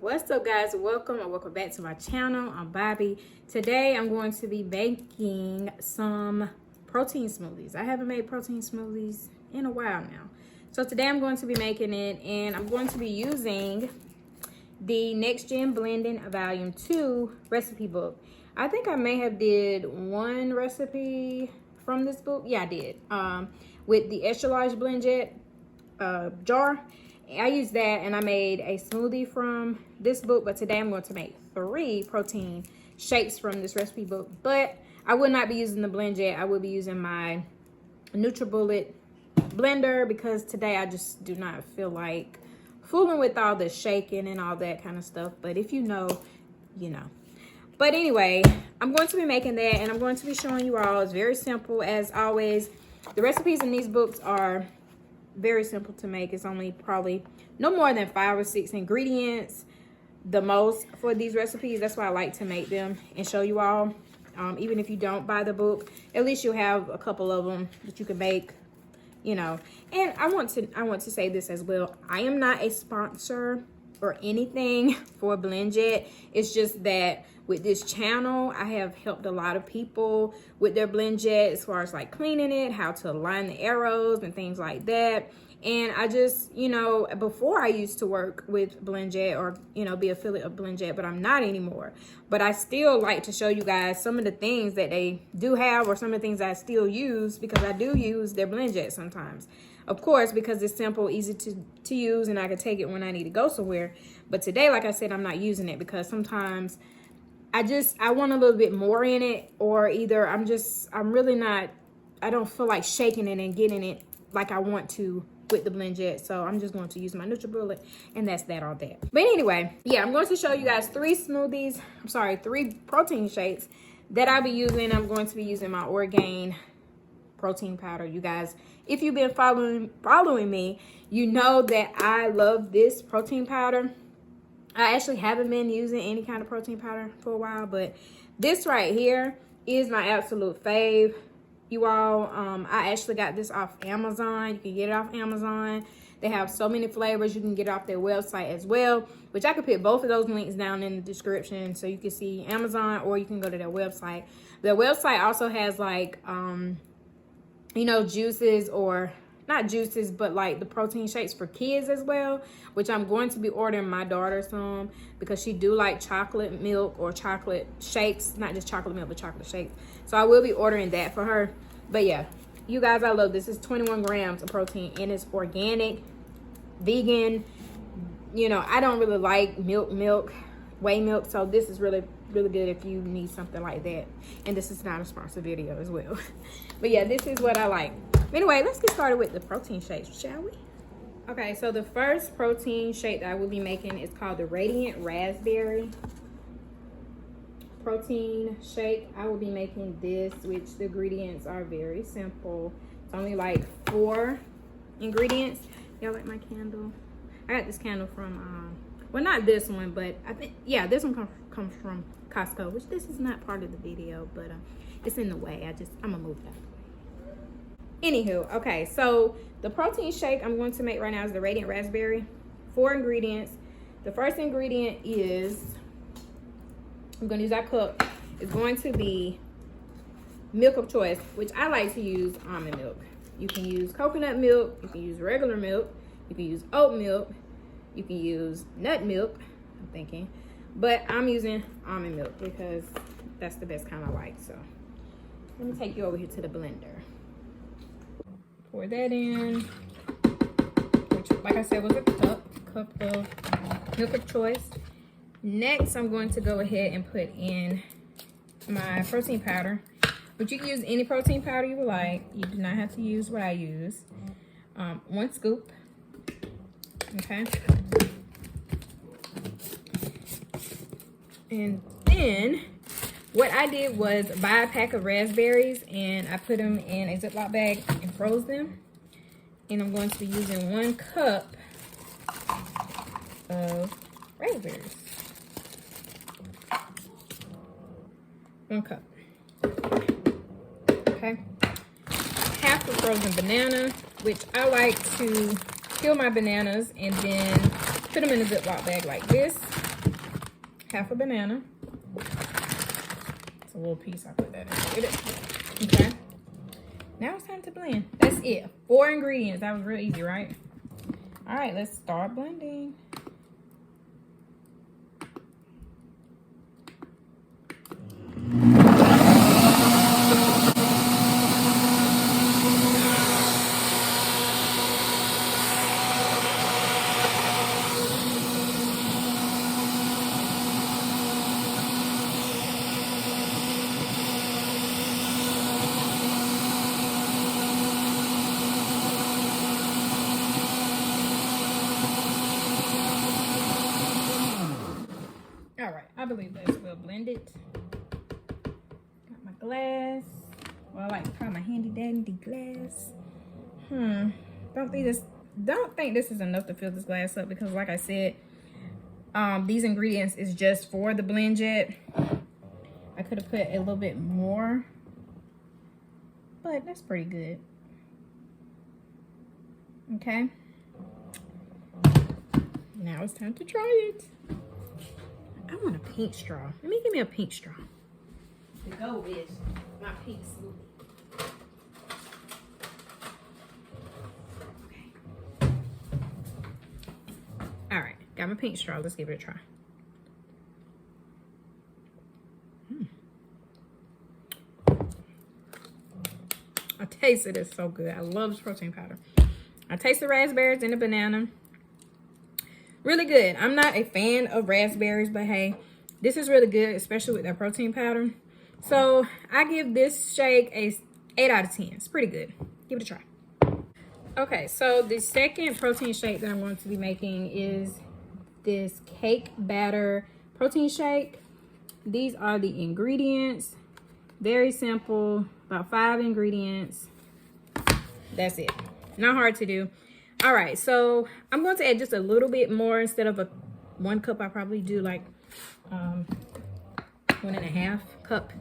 What's up, guys? Welcome or welcome back to my channel. I'm Bobby. Today I'm going to be making some protein smoothies. I haven't made protein smoothies in a while now, so today I'm going to be making it, and I'm going to be using the Next Gen Blending Volume 2 recipe book. I think I may have did one recipe from this book. Yeah, I did, with the extra large blend jet jar. I used that and I made a smoothie from this book, but today I'm going to make 3 protein shakes from this recipe book. But I will not be using the blend jet. I will be using my NutriBullet blender because today I just do not feel like fooling with all the shaking and all that kind of stuff. But if you know, you know. But anyway, I'm going to be making that and I'm going to be showing you all. It's very simple as always. The recipes in these books are very simple to make. It's only probably no more than 5 or 6 ingredients the most for these recipes. That's why I like to make them and show you all. Even if you don't buy the book, at least you'll have a couple of them that you can make, you know. And I want to say this as well. I am not a sponsor or anything for BlendJet. It's just that with this channel, I have helped a lot of people with their BlendJet as far as like cleaning it, how to align the arrows and things like that. And I just, you know, before I used to work with BlendJet or, you know, be affiliate of BlendJet, but I'm not anymore. But I still like to show you guys some of the things that they do have or some of the things I still use because I do use their BlendJet sometimes. Of course, because it's simple, easy to use, and I can take it when I need to go somewhere. But today, like I said, I'm not using it because sometimes I want a little bit more in it, or either I don't feel like shaking it and getting it like I want to with the BlendJet. So I'm just going to use my NutriBullet, and that's that all that. But anyway, yeah, I'm going to show you guys 3 protein shakes that I'll be using. I'm going to be using my Orgain protein powder. You guys, if you've been following me, you know that I love this protein powder. I actually haven't been using any kind of protein powder for a while, but this right here is my absolute fave, you all. I actually got this off Amazon. You can get it off Amazon. They have so many flavors. You can get it off their website as well, which I could put both of those links down in the description so you can see Amazon, or you can go to their website. Their website also has like, you know, juices, or not juices, but like the protein shakes for kids as well, which I'm going to be ordering my daughter some because she do like chocolate milk or chocolate shakes, not just chocolate milk, but chocolate shakes. So I will be ordering that for her. But yeah, you guys, I love this. It's 21 grams of protein and it's organic, vegan. You know, I don't really like whey milk. So this is really good if you need something like that. And this is not a sponsor video as well. But yeah, this is what I like. Anyway, let's get started with the protein shakes, shall we? Okay, so the first protein shake that I will be making is called the Radiant Raspberry Protein Shake. I will be making this, which the ingredients are very simple. It's only like 4 ingredients. Y'all like my candle? I got this candle from, well, not this one, but I think, yeah, this one comes from Costco, which this is not part of the video, but it's in the way. I'm gonna move that. Anywho, okay, so the protein shake I'm going to make right now is the Radiant Raspberry. 4 ingredients. The first ingredient is, I'm going to use our cup. It's going to be milk of choice, which I like to use almond milk. You can use coconut milk. You can use regular milk. You can use oat milk. You can use nut milk, I'm thinking. But I'm using almond milk because that's the best kind I like. So let me take you over here to the blender. Pour that in, which, like I said, was a cup of milk of choice. Next, I'm going to go ahead and put in my protein powder, but you can use any protein powder you would like. You do not have to use what I use. 1 scoop, okay? And then what I did was buy a pack of raspberries and I put them in a Ziploc bag and froze them. And I'm going to be using 1 cup of raspberries. 1 cup. Okay. Half a frozen banana, which I like to peel my bananas and then put them in a Ziploc bag like this. half a banana. It's a little piece. I put that in with it. Okay. Now it's time to blend. That's it. 4 ingredients. That was real easy, right? All right, let's start blending. All right, I believe that's well blended. Got my glass. Well, I like to call my handy dandy glass. Don't think this is enough to fill this glass up because, like I said, these ingredients is just for the blend jet. I could have put a little bit more, but that's pretty good. Okay. Now it's time to try it. I want a pink straw. Let me give me a pink straw. The go is my pink smoothie. Okay. All right, got my pink straw. Let's give it a try. I taste it. It's so good. I love this protein powder. I taste the raspberries and the banana. Really good. I'm not a fan of raspberries, but hey, this is really good, especially with that protein powder. So I give this shake a 8 out of 10. It's pretty good. Give it a try. Okay, so the second protein shake that I'm going to be making is this cake batter protein shake. These are the ingredients. Very simple, about 5 ingredients. That's it. Not hard to do. All right, so I'm going to add just a little bit more. Instead of 1 cup, I probably do like 1.5 cup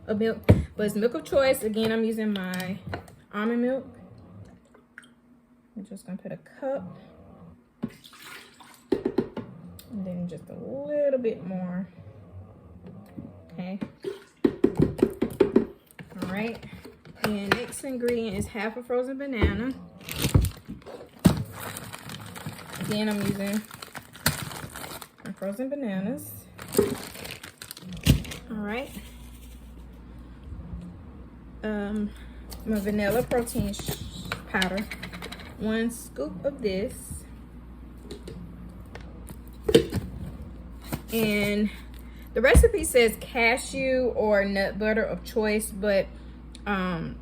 of milk. But it's milk of choice. Again, I'm using my almond milk. I'm just gonna put a cup. And then just a little bit more. Okay. All right. And next ingredient is half a frozen banana. Again, I'm using my frozen bananas. All right. My vanilla protein powder. 1 scoop of this. And the recipe says cashew or nut butter of choice, but I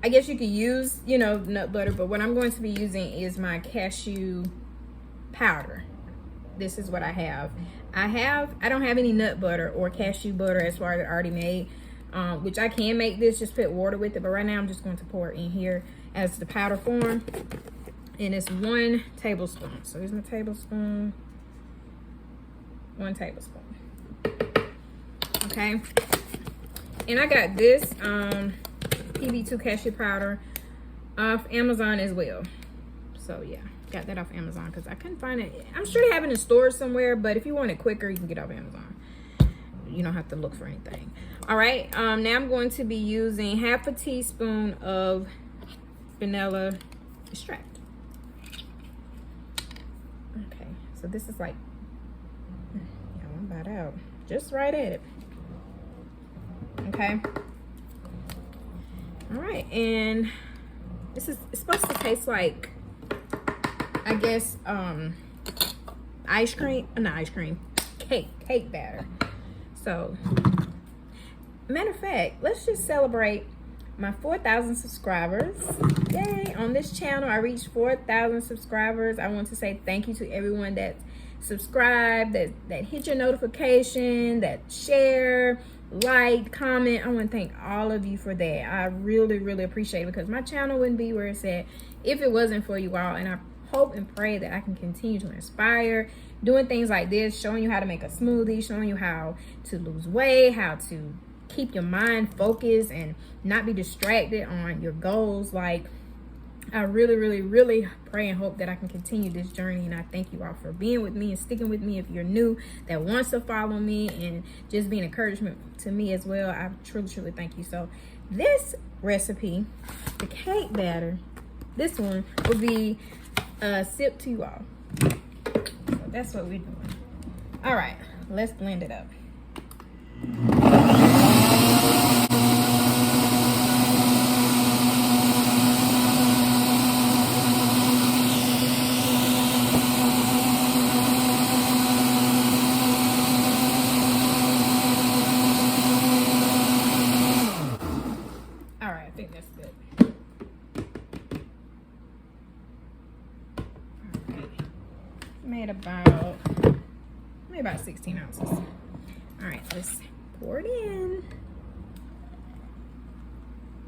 guess you could use, nut butter, but what I'm going to be using is my cashew powder. This is what I have. I don't have any nut butter or cashew butter as far as already made, which I can make this, just put water with it, but right now I'm just going to pour it in here as the powder form. And it's 1 tablespoon. So here's my tablespoon. 1 tablespoon. Okay. And I got this PB2 cashew powder off Amazon as well. So yeah, got that off Amazon because I couldn't find it. I'm sure they have it in stores somewhere, but if you want it quicker, you can get it off Amazon. You don't have to look for anything. All right, now I'm going to be using half a teaspoon of vanilla extract. Okay, so this is like, yeah, one bite out, just right at it. Okay. All right, and it's supposed to taste like, I guess, ice cream, not ice cream, cake batter. So, matter of fact, let's just celebrate my 4,000 subscribers. Yay! On this channel, I reached 4,000 subscribers. I want to say thank you to everyone that subscribed, that hit your notification, that share, like, comment. I want to thank all of you for that. I really, really appreciate it because my channel wouldn't be where it's at if it wasn't for you all. And I hope and pray that I can continue to inspire doing things like this, showing you how to make a smoothie, showing you how to lose weight, how to keep your mind focused and not be distracted on your goals. Like, I really, really, really pray and hope that I can continue this journey. And I thank you all for being with me and sticking with me. If you're new that wants to follow me and just be an encouragement to me as well, I truly, truly thank you. So this recipe, the cake batter, this one will be a sip to you all. So that's what we're doing. All right, let's blend it up. All right, I think that's good. All right, made about 16 ounces. All right, let's pour it in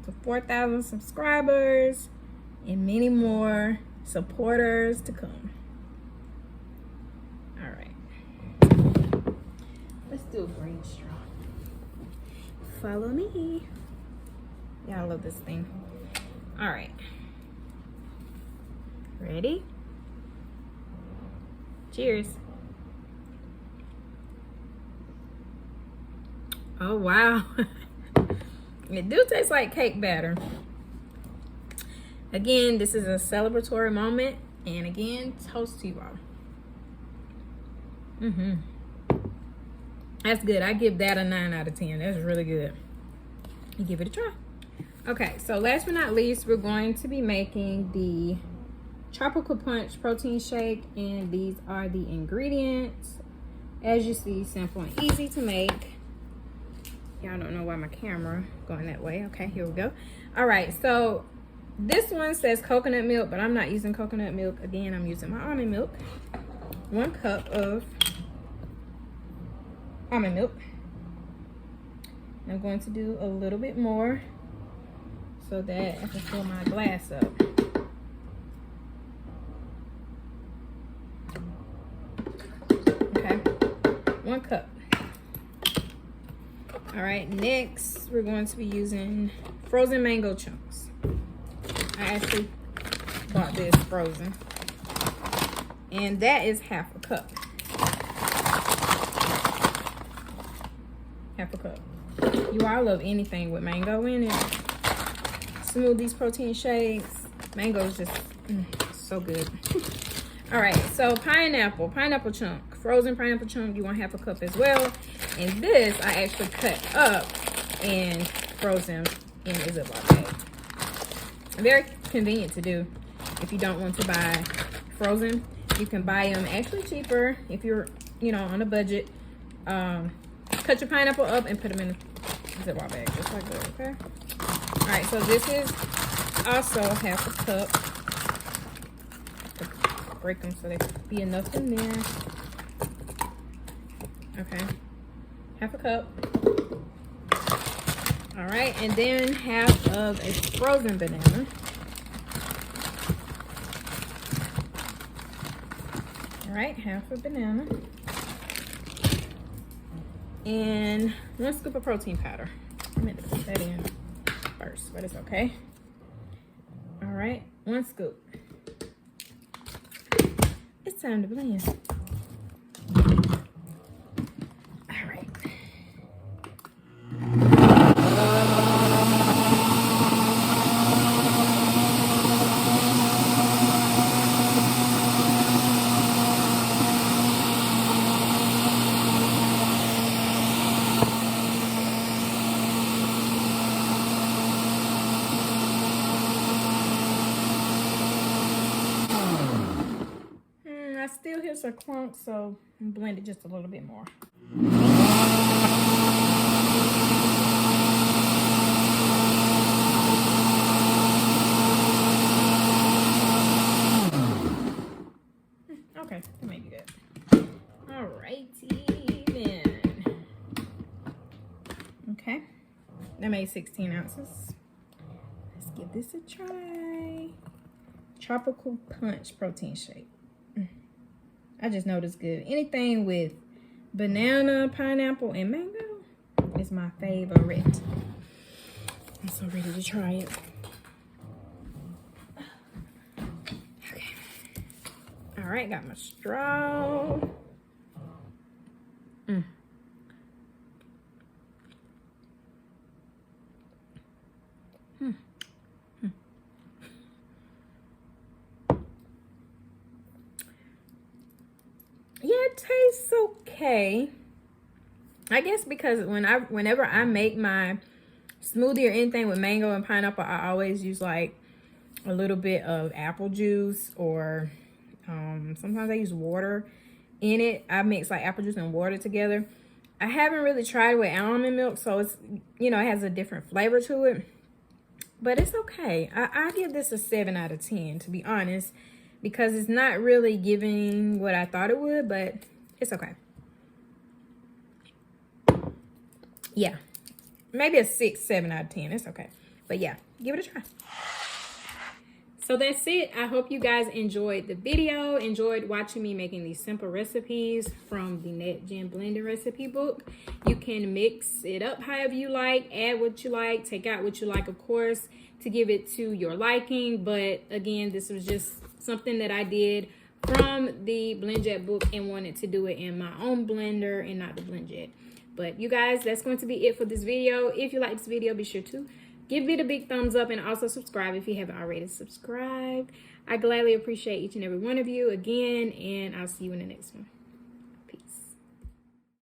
to 4,000 subscribers and many more supporters to come. All right, let's do a green straw. Follow me. Yeah, I love this thing. All right, ready? Cheers. Oh, wow. It do taste like cake batter. Again, this is a celebratory moment. And again, toast to you all. That's good. I give that a 9 out of 10. That's really good. You give it a try. Okay, so last but not least, we're going to be making the Tropical Punch protein shake. And these are the ingredients. As you see, simple and easy to make. Y'all don't know why my camera going that way. Okay, here we go. All right, so this one says coconut milk, but I'm not using coconut milk. Again, I'm using my almond milk. 1 cup of almond milk. I'm going to do a little bit more so that I can fill my glass up. Okay, 1 cup. All right, next we're going to be using frozen mango chunks. I actually bought this frozen. And that is half a cup. Half a cup. You all love anything with mango in it. Smoothies, protein shakes. Mango is just so good. All right, so pineapple chunk. Frozen pineapple chunk, you want half a cup as well. And this I actually cut up and frozen in a Ziploc bag. Very convenient to do. If you don't want to buy frozen, you can buy them actually cheaper if you're, on a budget. Cut your pineapple up and put them in a Ziploc bag, just like that, okay? All right, so this is also half a cup. Break them so there could be enough in there. Okay, half a cup. All right, and then half of a frozen banana. All right, half a banana. And 1 scoop of protein powder. I meant to put that in first, but it's okay. All right, 1 scoop. It's time to blend. All right. I still hear some crunch, so I'm blend it just a little bit more. Okay, that may be good. All righty then. Okay, that made 16 ounces. Let's give this a try. Tropical Punch protein shake. I just know this good. Anything with banana, pineapple, and mango is my favorite. I'm so ready to try it. right, got my straw. Yeah, it tastes okay. I guess because whenever I make my smoothie or anything with mango and pineapple, I always use like a little bit of apple juice, or sometimes I use water in it. I mix like apple juice and water together. I haven't really tried with almond milk, so it's, you know, it has a different flavor to it, but it's okay. I give this a 7 out of 10, to be honest, because it's not really giving what I thought it would, but it's okay. Yeah, maybe a 6, 7 out of 10. It's okay. But yeah, give it a try. So that's it. I hope you guys enjoyed the video, enjoyed watching me making these simple recipes from the NetGen blending recipe book. You can mix it up however you like, add what you like, take out what you like, of course, to give it to your liking. But again, this was just something that I did from the BlendJet book and wanted to do it in my own blender and not the BlendJet. But you guys, that's going to be it for this video. If you like this video, be sure to give it a big thumbs up and also subscribe if you haven't already subscribed. I gladly appreciate each and every one of you again, and I'll see you in the next one.